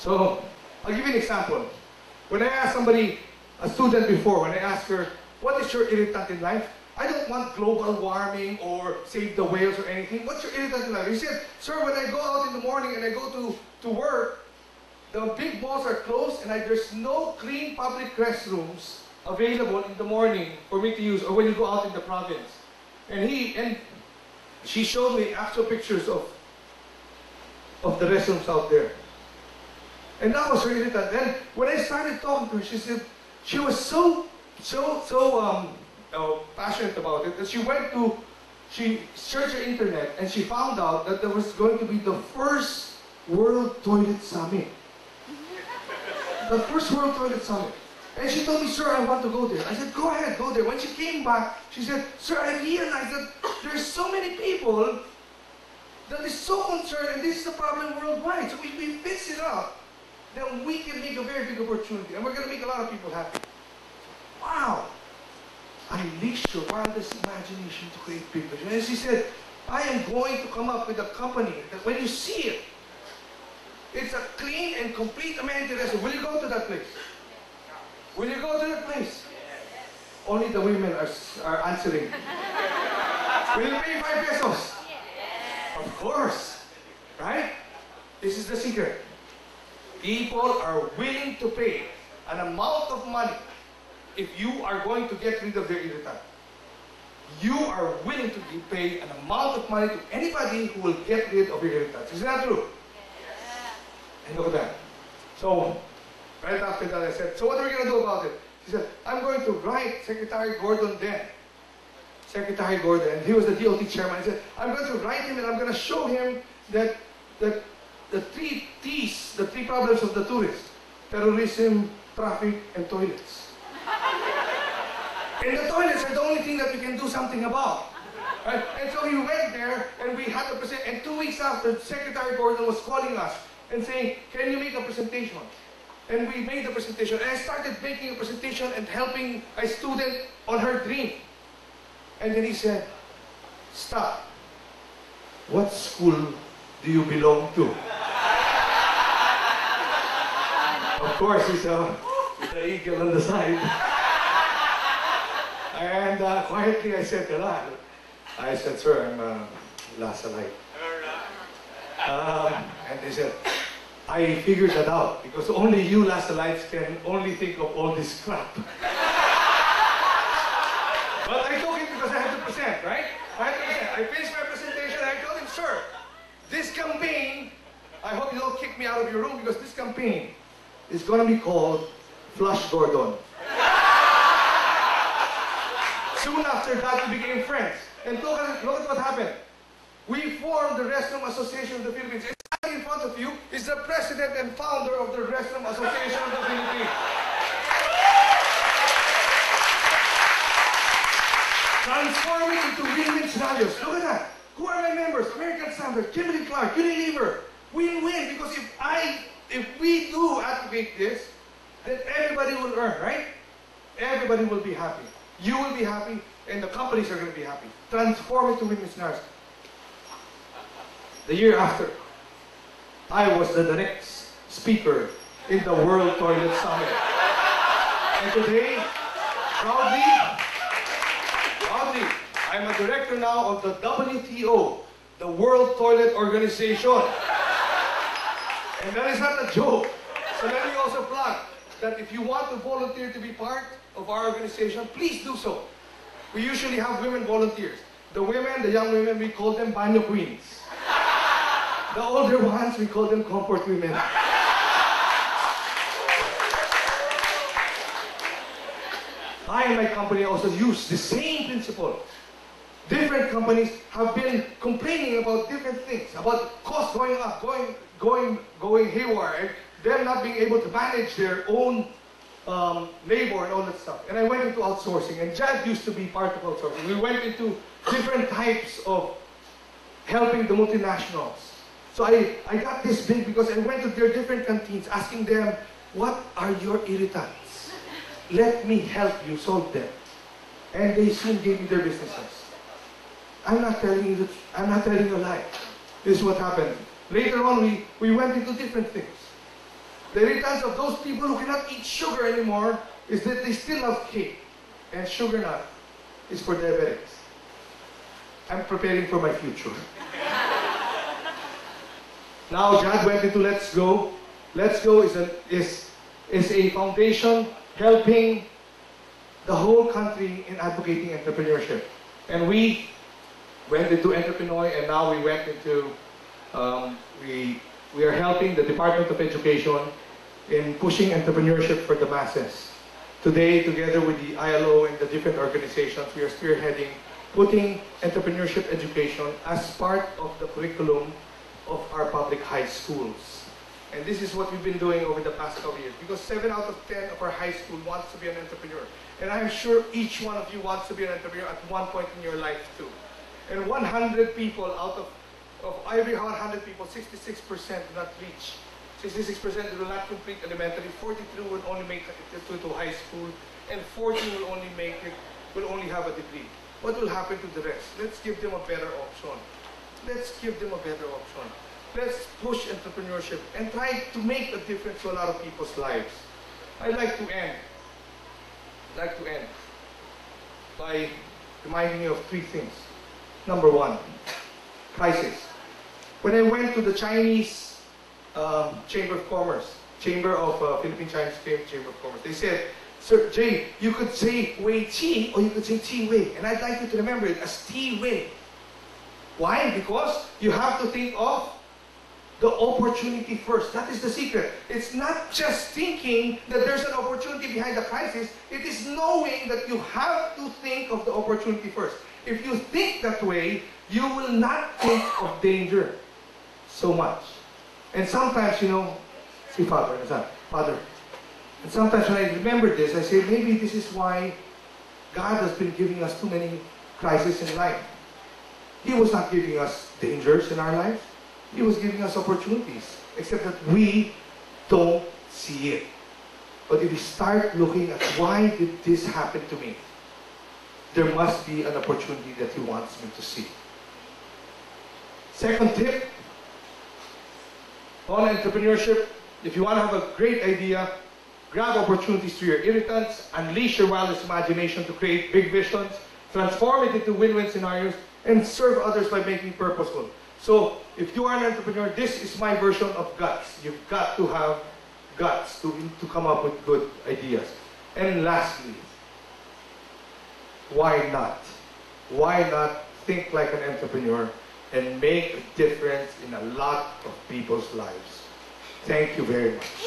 So, I'll give you an example. When I asked somebody, a student before, when I asked her, what is your irritant in life? I don't want global warming or save the whales or anything. What's your irritant in life? He said, sir, when I go out in the morning and I go to work, the big malls are closed and there's no clean public restrooms available in the morning for me to use, or when you go out in the province. And she showed me actual pictures of the restrooms out there. And that was her irritant. Then when I started talking to her, she said she was so passionate about it that she searched the internet and she found out that there was going to be the first World Toilet Summit. The first World Toilet Summit. And she told me, sir, I want to go there. I said, go ahead, go there. When she came back, she said, sir, I realized that there's so many people that is so concerned, and this is a problem worldwide. So if we fix it up, then we can make a very big opportunity, and we're going to make a lot of people happy. Wow! Unleash your wildest imagination to create big vision. And she said, I am going to come up with a company that when you see it, it's a clean and complete amenity restaurant. Will you go to that place? Will you go to that place? Only the women are answering. Will you pay 5 pesos? Of course. Right? This is the secret. People are willing to pay an amount of money if you are going to get rid of their irritant. You are willing to pay an amount of money to anybody who will get rid of your irritants. Is that true? And look at that. So, right after that I said, so what are we going to do about it? She said, I'm going to write Secretary Gordon then. Secretary Gordon, and he was the DOT chairman. I said, I'm going to write him and I'm going to show him that the 3 T's, the 3 problems of the tourists: terrorism, traffic, and toilets. And the toilets are the only thing that we can do something about. Right? And so he went there and we had to present, and 2 weeks after, Secretary Gordon was calling us and saying, can you make a presentation? And we made the presentation, and I started making a presentation and helping a student on her dream. And then he said, stop. What school do you belong to? Of course, he's the eagle on the side. And quietly I said, I said, sir, I'm Lasalite. And they said, I figured that out because only you Lasalites can only think of all this crap. But I took it because I had to present, right? I had to present. I finished my presentation and I told him, sir, this campaign, I hope you don't kick me out of your room because this campaign is going to be called Flush Gordon. Soon after that, we became friends. And look at what happened. We formed the Restroom Association of the Philippines. In front of you is the president and founder of the Restroom Association of the Philippines. Transform it into win-win scenarios. Look at that. Who are my members? American Standard, Kimberly-Clark, Unilever. Win-win, because if we do activate this, then everybody will earn, right? Everybody will be happy. You will be happy, and the companies are going to be happy. Transform it to win-win scenarios. The year after, I was the next speaker in the World Toilet Summit. And today, proudly, I'm a director now of the WTO, the World Toilet Organization. And that is not a joke. So let me also plug that if you want to volunteer to be part of our organization, please do so. We usually have women volunteers. The women, the young women, we call them banyo queens. The older ones, we call them comfort women. I and my company also use the same principle. Different companies have been complaining about different things, about costs going up, going haywire, and them not being able to manage their own labor and all that stuff. And I went into outsourcing, and JAD used to be part of outsourcing. We went into different types of helping the multinationals. So I got this big because I went to their different canteens asking them, what are your irritants? Let me help you solve them. And they soon gave me their businesses. I'm not telling you a lie. This is what happened. Later on, we went into different things. The irritants of those people who cannot eat sugar anymore is that they still love cake. And sugar nut is for diabetics. I'm preparing for my future. Now JAD went into Let's Go. Let's Go is a foundation helping the whole country in advocating entrepreneurship. And we went into entrepreneur, and now we went into, we are helping the Department of Education in pushing entrepreneurship for the masses. Today, together with the ILO and the different organizations, we are spearheading putting entrepreneurship education as part of the curriculum of our public high schools. And this is what we've been doing over the past couple of years, because 7 out of 10 of our high school wants to be an entrepreneur. And I'm sure each one of you wants to be an entrepreneur at one point in your life too. And 100 people out of every 100 people, 66% do not reach. 66% will not complete elementary, 42 will only make it to high school, and 40 will only make it, will only have a degree. What will happen to the rest? Let's give them a better option. Let's give them a better option. Let's push entrepreneurship and try to make a difference to a lot of people's lives. I'd like to end by reminding you of 3 things. Number 1, crisis. When I went to the Chinese Chamber of Commerce, Philippine Chinese Chamber of Commerce, they said, Sir Jay, you could say Wei Qi or you could say Qi Wei, and I'd like you to remember it as Ti Wei. Why? Because you have to think of the opportunity first. That is the secret. It's not just thinking that there's an opportunity behind the crisis. It is knowing that you have to think of the opportunity first. If you think that way, you will not think of danger so much. And sometimes, you know, see Father, and sometimes when I remember this, I say, maybe this is why God has been giving us too many crises in life. He was not giving us dangers in our lives. He was giving us opportunities, except that we don't see it. But if we start looking at why did this happen to me, there must be an opportunity that He wants me to see. Second tip on entrepreneurship, if you want to have a great idea, grab opportunities through your irritants, unleash your wildest imagination to create big visions, transform it into win-win scenarios, and serve others by making purposeful. So, if you are an entrepreneur, this is my version of guts. You've got to have guts to come up with good ideas. And lastly, why not? Why not think like an entrepreneur and make a difference in a lot of people's lives? Thank you very much.